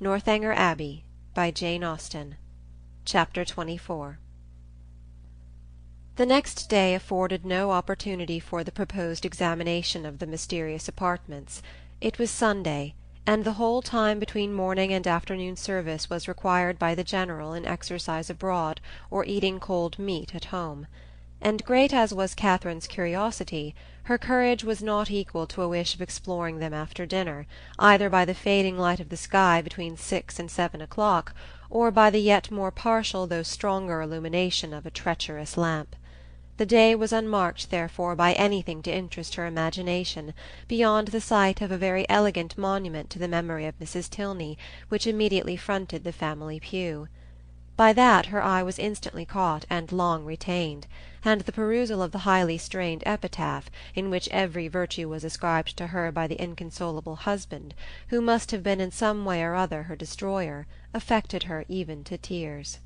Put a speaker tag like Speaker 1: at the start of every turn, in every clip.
Speaker 1: Northanger Abbey by Jane Austen. Chapter 24. The next day afforded no opportunity for the proposed examination of the mysterious apartments. It was Sunday, and the whole time between morning and afternoon service was required by the General in exercise abroad or eating cold meat at home. And great as was Catherine's curiosity, her courage was not equal to a wish of exploring them after dinner, either by the fading light of the sky between 6 and 7 o'clock, or by the yet more partial though stronger illumination of a treacherous lamp. The day was unmarked, therefore, by anything to interest her imagination, beyond the sight of a very elegant monument to the memory of Mrs. Tilney, which immediately fronted the family pew. By that her eye was instantly caught and long retained, and the perusal of the highly strained epitaph, in which every virtue was ascribed to her by the inconsolable husband, who must have been in some way or other her destroyer, affected her even to tears.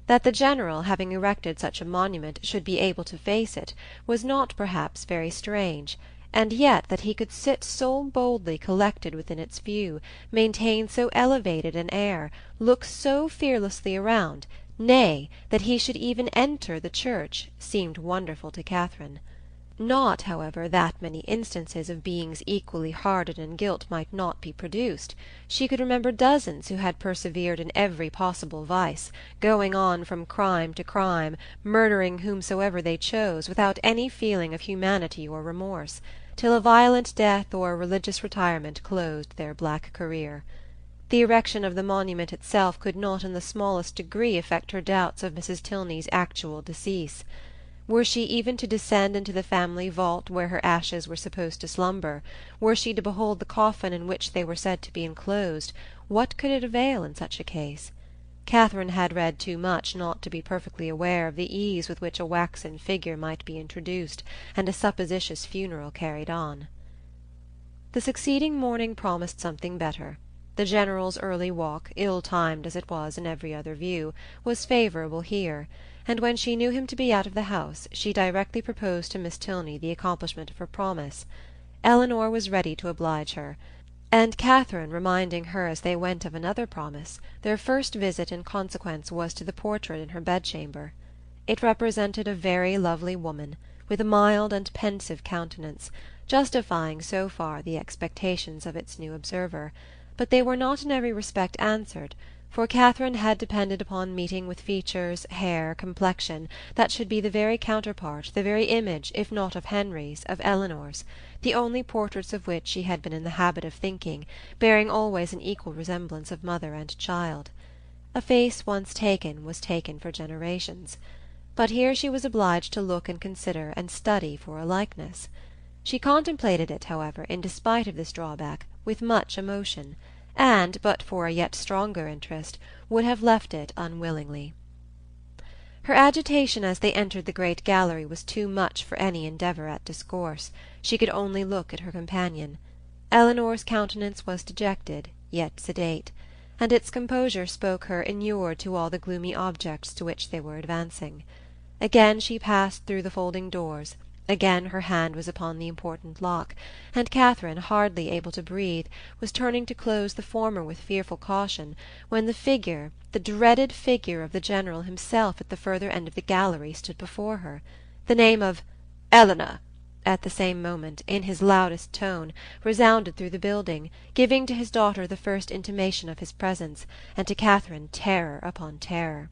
Speaker 1: That the General, having erected such a monument, should be able to face it, was not perhaps very strange, and yet that he could sit so boldly collected within its view, maintain so elevated an air, look so fearlessly around, nay, that he should even enter the church, seemed wonderful to Catherine. Not, however, that many instances of beings equally hardened in guilt might not be produced. She could remember dozens who had persevered in every possible vice, going on from crime to crime, murdering whomsoever they chose, without any feeling of humanity or remorse, till a violent death or a religious retirement closed their black career. The erection of the monument itself could not in the smallest degree affect her doubts of Mrs. Tilney's actual decease. Were she even to descend into the family vault where her ashes were supposed to slumber, were she to behold the coffin in which they were said to be enclosed, what could it avail in such a case? Catherine had read too much not to be perfectly aware of the ease with which a waxen figure might be introduced, and a supposititious funeral carried on. The succeeding morning promised something better. The General's early walk, ill-timed as it was in every other view, was favourable here, and when she knew him to be out of the house, she directly proposed to Miss Tilney the accomplishment of her promise. Eleanor was ready to oblige her, and Catherine reminding her as they went of another promise, their first visit in consequence was to the portrait in her bedchamber. It represented a very lovely woman, with a mild and pensive countenance, justifying so far the expectations of its new observer, but they were not in every respect answered, for Catherine had depended upon meeting with features, hair, complexion, that should be the very counterpart, the very image, if not of Henry's, of Eleanor's, the only portraits of which she had been in the habit of thinking, bearing always an equal resemblance of mother and child. A face once taken was taken for generations. But here she was obliged to look and consider and study for a likeness. She contemplated it, however, in despite of this drawback, with much emotion, and, but for a yet stronger interest, would have left it unwillingly. Her agitation as they entered the great gallery was too much for any endeavour at discourse. She could only look at her companion. Eleanor's countenance was dejected, yet sedate, and its composure spoke her inured to all the gloomy objects to which they were advancing. Again she passed through the folding doors. Again her hand was upon the important lock, and Catherine, hardly able to breathe, was turning to close the former with fearful caution, when the figure, the dreaded figure of the General himself at the further end of the gallery stood before her. The name of "Eleanor," at the same moment, in his loudest tone, resounded through the building, giving to his daughter the first intimation of his presence, and to Catherine terror upon terror.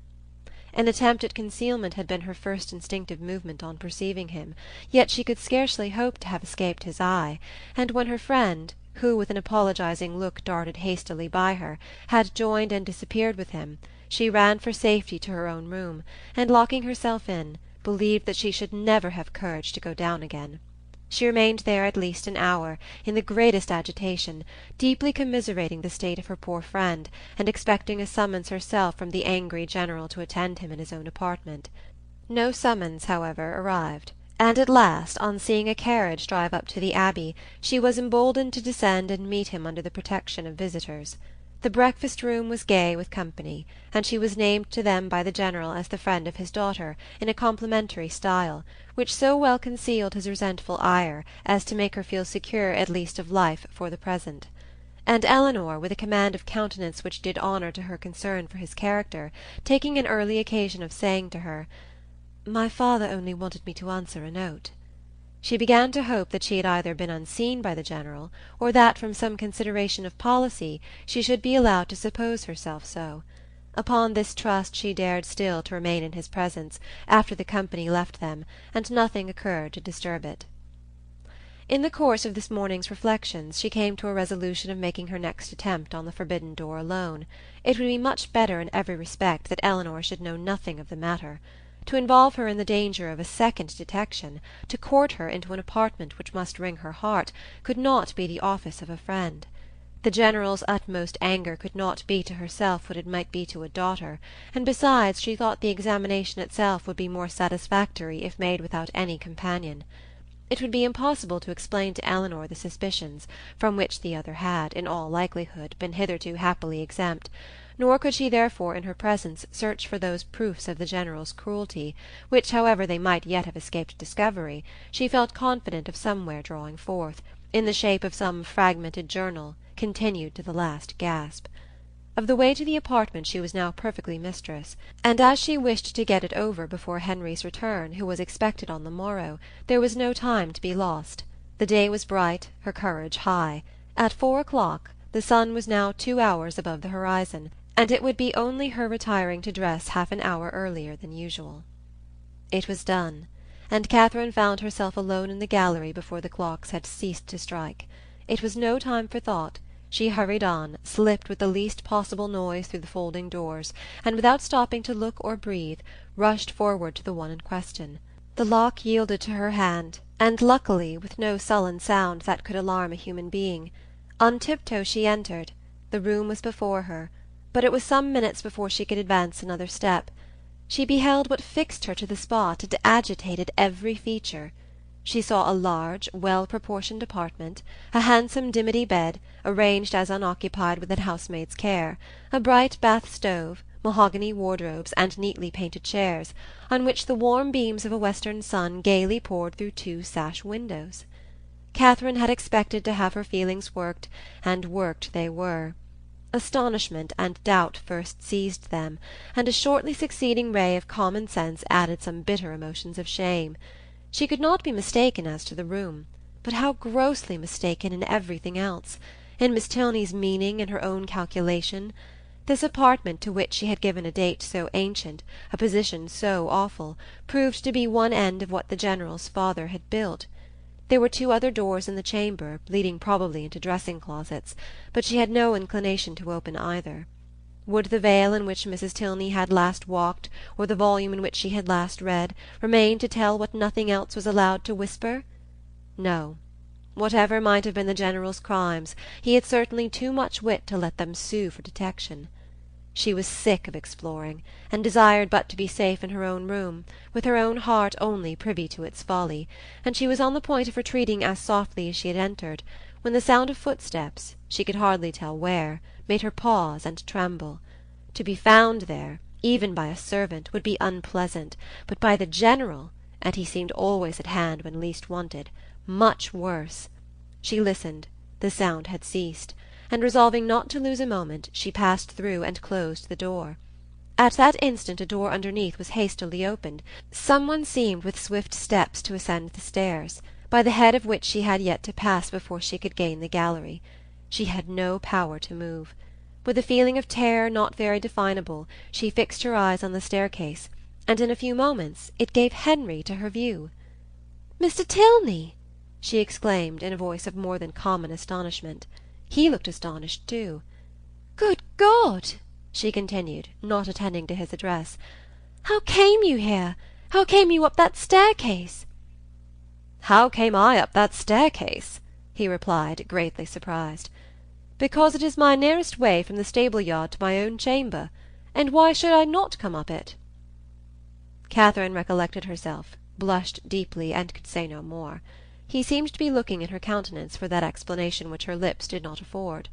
Speaker 1: An attempt at concealment had been her first instinctive movement on perceiving him, yet she could scarcely hope to have escaped his eye, and when her friend, who with an apologizing look darted hastily by her, had joined and disappeared with him, she ran for safety to her own room, and locking herself in, believed that she should never have courage to go down again. She remained there at least an hour, in the greatest agitation, deeply commiserating the state of her poor friend, and expecting a summons herself from the angry General to attend him in his own apartment. No summons, however, arrived, and at last, on seeing a carriage drive up to the Abbey, she was emboldened to descend and meet him under the protection of visitors. The breakfast-room was gay with company, and she was named to them by the General as the friend of his daughter, in a complimentary style, which so well concealed his resentful ire as to make her feel secure at least of life for the present. and Eleanor, with a command of countenance which did honour to her concern for his character, taking an early occasion of saying to her, "My father only wanted me to answer a note," she began to hope that she had either been unseen by the General, or that, from some consideration of policy, she should be allowed to suppose herself so. Upon this trust she dared still to remain in his presence, after the company left them, and nothing occurred to disturb it. In the course of this morning's reflections she came to a resolution of making her next attempt on the forbidden door alone. It would be much better in every respect that Eleanor should know nothing of the matter. To involve her in the danger of a second detection, to court her into an apartment which must wring her heart, could not be the office of a friend. The General's utmost anger could not be to herself what it might be to a daughter, and besides she thought the examination itself would be more satisfactory if made without any companion. It would be impossible to explain to Eleanor the suspicions, from which the other had, in all likelihood, been hitherto happily exempt, nor could she therefore in her presence search for those proofs of the General's cruelty, which, however they might yet have escaped discovery, she felt confident of somewhere drawing forth, in the shape of some fragmented journal, continued to the last gasp. Of the way to the apartment she was now perfectly mistress, and as she wished to get it over before Henry's return, who was expected on the morrow, there was no time to be lost. The day was bright, her courage high. At 4 o'clock the sun was now 2 hours above the horizon, and it would be only her retiring to dress half an hour earlier than usual. It was done, and Catherine found herself alone in the gallery before the clocks had ceased to strike. It was no time for thought. She hurried on, slipped with the least possible noise through the folding doors, and without stopping to look or breathe, rushed forward to the one in question. The lock yielded to her hand, and luckily with no sullen sound that could alarm a human being. On tiptoe she entered. The room was before her, but it was some minutes before she could advance another step. She beheld what fixed her to the spot and agitated every feature. She saw a large, well-proportioned apartment, a handsome dimity bed, arranged as unoccupied with a housemaid's care, a bright bath-stove, mahogany wardrobes, and neatly painted chairs, on which the warm beams of a western sun gaily poured through 2 sash windows. Catherine had expected to have her feelings worked, and worked they were. Astonishment and doubt first seized them, and a shortly succeeding ray of common sense added some bitter emotions of shame. She could not be mistaken as to the room, but how grossly mistaken in everything else, in Miss Tilney's meaning, in her own calculation. This apartment, to which she had given a date so ancient, a position so awful, proved to be one end of what the General's father had built. There were 2 other doors in the chamber, leading probably into dressing-closets, but she had no inclination to open either. Would the veil in which Mrs. Tilney had last walked, or the volume in which she had last read, remain to tell what nothing else was allowed to whisper? No. Whatever might have been the General's crimes, he had certainly too much wit to let them sue for detection. She was sick of exploring, and desired but to be safe in her own room, with her own heart only privy to its folly, and she was on the point of retreating as softly as she had entered, when the sound of footsteps, she could hardly tell where, made her pause and tremble. To be found there, even by a servant, would be unpleasant, but by the General, and he seemed always at hand when least wanted, much worse. She listened. The sound had ceased, and resolving not to lose a moment, she passed through and closed the door. At that instant a door underneath was hastily opened. Some one seemed with swift steps to ascend the stairs, by the head of which she had yet to pass before she could gain the gallery. She had no power to move. With a feeling of terror not very definable, she fixed her eyes on the staircase, and in a few moments it gave Henry to her view. "Mr. Tilney!" she exclaimed in a voice of more than common astonishment. He looked astonished too. "Good God!" she continued, not attending to his address. "How came you here? How came you up that staircase?" "How came I up that staircase?" he replied, greatly surprised. "Because it is my nearest way from the stable-yard to my own chamber, and why should I not come up it?" Catherine recollected herself, blushed deeply, and could say no more. He seemed to be looking in her countenance for that explanation which her lips did not afford.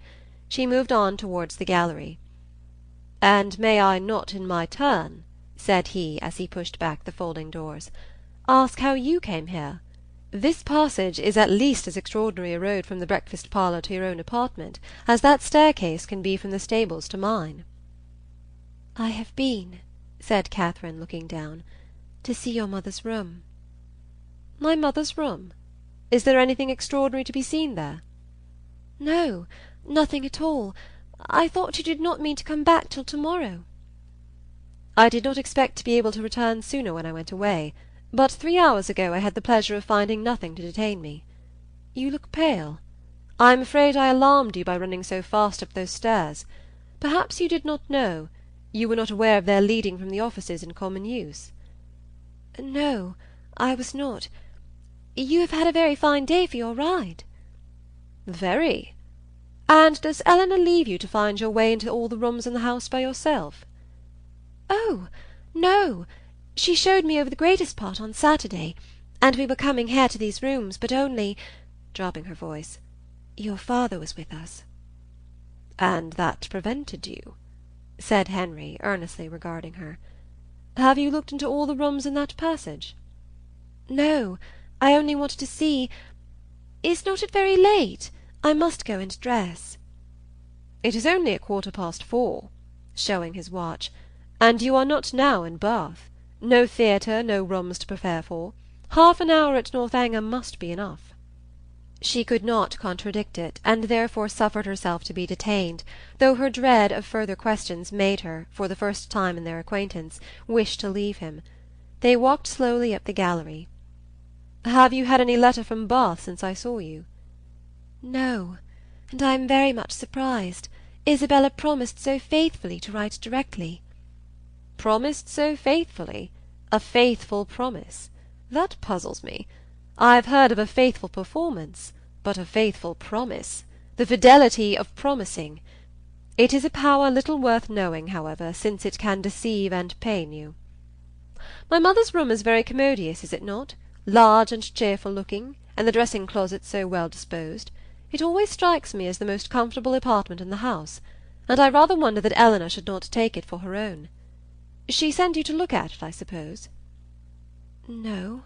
Speaker 1: She moved on towards the gallery. "And may I not in my turn," said he, as he pushed back the folding doors, "ask how you came here? This passage is at least as extraordinary a road from the breakfast-parlour to your own apartment as that staircase can be from the stables to mine." "I have been," said Catherine, looking down, "to see your mother's room." "My mother's room? Is there anything extraordinary to be seen there?" "No, nothing at all. I thought you did not mean to come back till to-morrow." "I did not expect to be able to return sooner when I went away, but 3 hours ago I had the pleasure of finding nothing to detain me. You look pale. I am afraid I alarmed you by running so fast up those stairs. Perhaps you did not know, you were not aware of their leading from the offices in common use?" "No, I was not. You have had a very fine day for your ride." "Very. And does Eleanor leave you to find your way into all the rooms in the house by yourself?" "Oh, no. She showed me over the greatest part on Saturday, and we were coming here to these rooms, but only," dropping her voice, "your father was with us." "And that prevented you?" said Henry, earnestly regarding her. "Have you looked into all the rooms in that passage?" "No, I only wanted to see. Is not it very late? I must go and dress." "It is only 4:15, showing his watch, and you are not now in Bath. No theatre, no rooms to prepare for. Half an hour at Northanger must be enough." She could not contradict it, and therefore suffered herself to be detained, though her dread of further questions made her, for the first time in their acquaintance, wish to leave him. They walked slowly up the gallery. "Have you had any letter from Bath since I saw you?" "No, and I am very much surprised. Isabella promised so faithfully to write directly." "Promised so faithfully? A faithful promise? That puzzles me. I've heard of a faithful performance, but a faithful promise, the fidelity of promising. It is a power little worth knowing, however, since it can deceive and pain you. My mother's room is very commodious, is it not? Large and cheerful looking, and the dressing-closet so well disposed. It always strikes me as the most comfortable apartment in the house, and I rather wonder that Eleanor should not take it for her own. She sent you to look at it, I suppose?" "No."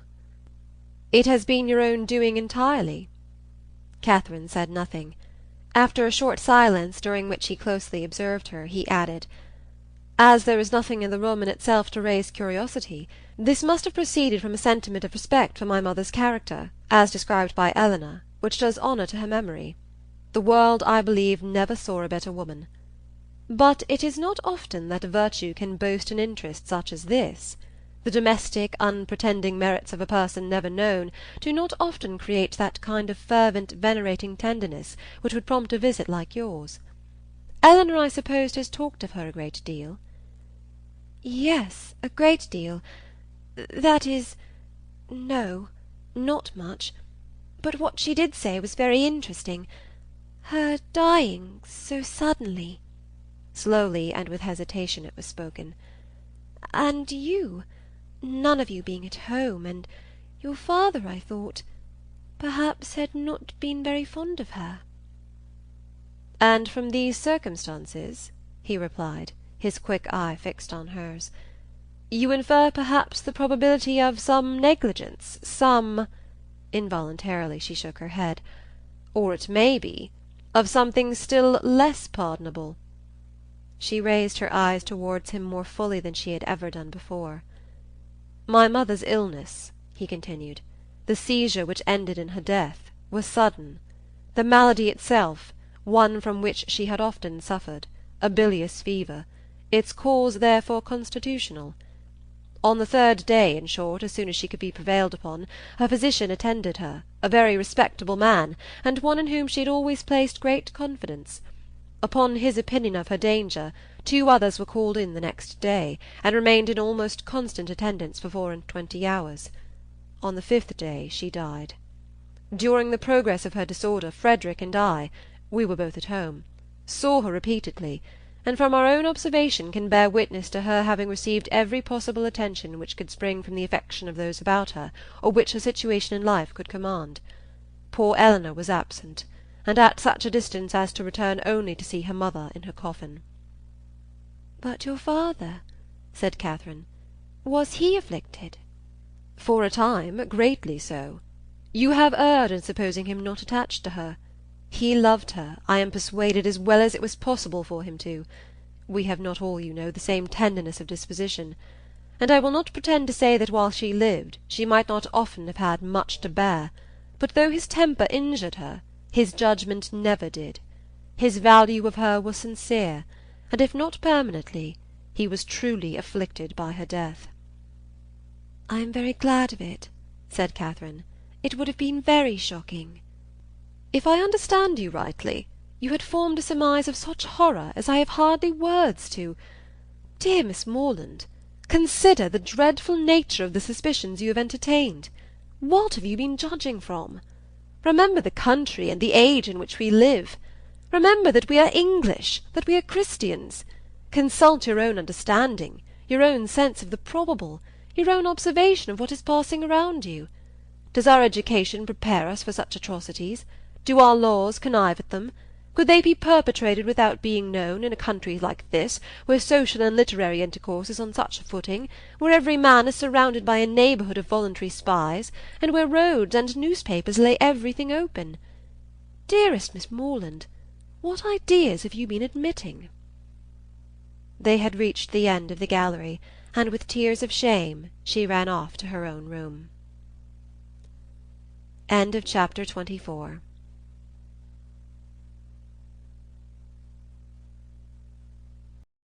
Speaker 1: "It has been your own doing entirely?" Catherine said nothing. After a short silence, during which he closely observed her, he added, "As there is nothing in the room in itself to raise curiosity, this must have proceeded from a sentiment of respect for my mother's character, as described by Eleanor, which does honour to her memory. The world, I believe, never saw a better woman. But it is not often that virtue can boast an interest such as this. The domestic, unpretending merits of a person never known do not often create that kind of fervent, venerating tenderness which would prompt a visit like yours. Eleanor, I suppose, has talked of her a great deal?" "Yes, a great deal. That is, no, not much. But what she did say was very interesting. Her dying so suddenly." Slowly and with hesitation it was spoken. "And you, none of you being at home, and your father, I thought, perhaps had not been very fond of her." "And from these circumstances," he replied, his quick eye fixed on hers, "you infer perhaps the probability of some negligence, some—" involuntarily she shook her head, "or it may be, of something still less pardonable." She raised her eyes towards him more fully than she had ever done before. "My mother's illness," he continued, "the seizure which ended in her death, was sudden. The malady itself, one from which she had often suffered, a bilious fever, its cause therefore constitutional. On the 3rd day, in short, as soon as she could be prevailed upon, her physician attended her, a very respectable man, and one in whom she had always placed great confidence. Upon his opinion of her danger, 2 others were called in the next day, and remained in almost constant attendance for 24 hours. On the 5th day she died. During the progress of her disorder, Frederick and I—we were both at home—saw her repeatedly, and from our own observation can bear witness to her having received every possible attention which could spring from the affection of those about her, or which her situation in life could command. Poor Eleanor was absent, and at such a distance as to return only to see her mother in her coffin." "But your father," said Catherine, "was he afflicted?" "For a time, greatly so. You have erred in supposing him not attached to her. He loved her, I am persuaded, as well as it was possible for him to. We have not all, you know, the same tenderness of disposition, and I will not pretend to say that while she lived she might not often have had much to bear, but though his temper injured her, his judgment never did. His value of her was sincere, and if not permanently, he was truly afflicted by her death. "I am very glad of it," said Catherine. "It would have been very shocking." "If I understand you rightly, you had formed a surmise of such horror as I have hardly words to. Dear Miss Morland, consider the dreadful nature of the suspicions you have entertained. What have you been judging from? Remember the country and the age in which we live. Remember that we are English, that we are Christians. Consult your own understanding, your own sense of the probable, your own observation of what is passing around you. Does our education prepare us for such atrocities? Do our laws connive at them? Could they be perpetrated without being known, in a country like this, where social and literary intercourse is on such a footing, where every man is surrounded by a neighbourhood of voluntary spies, and where roads and newspapers lay everything open? Dearest Miss Morland, what ideas have you been admitting?" They had reached the end of the gallery, and with tears of shame she ran off to her own room. Chapter 24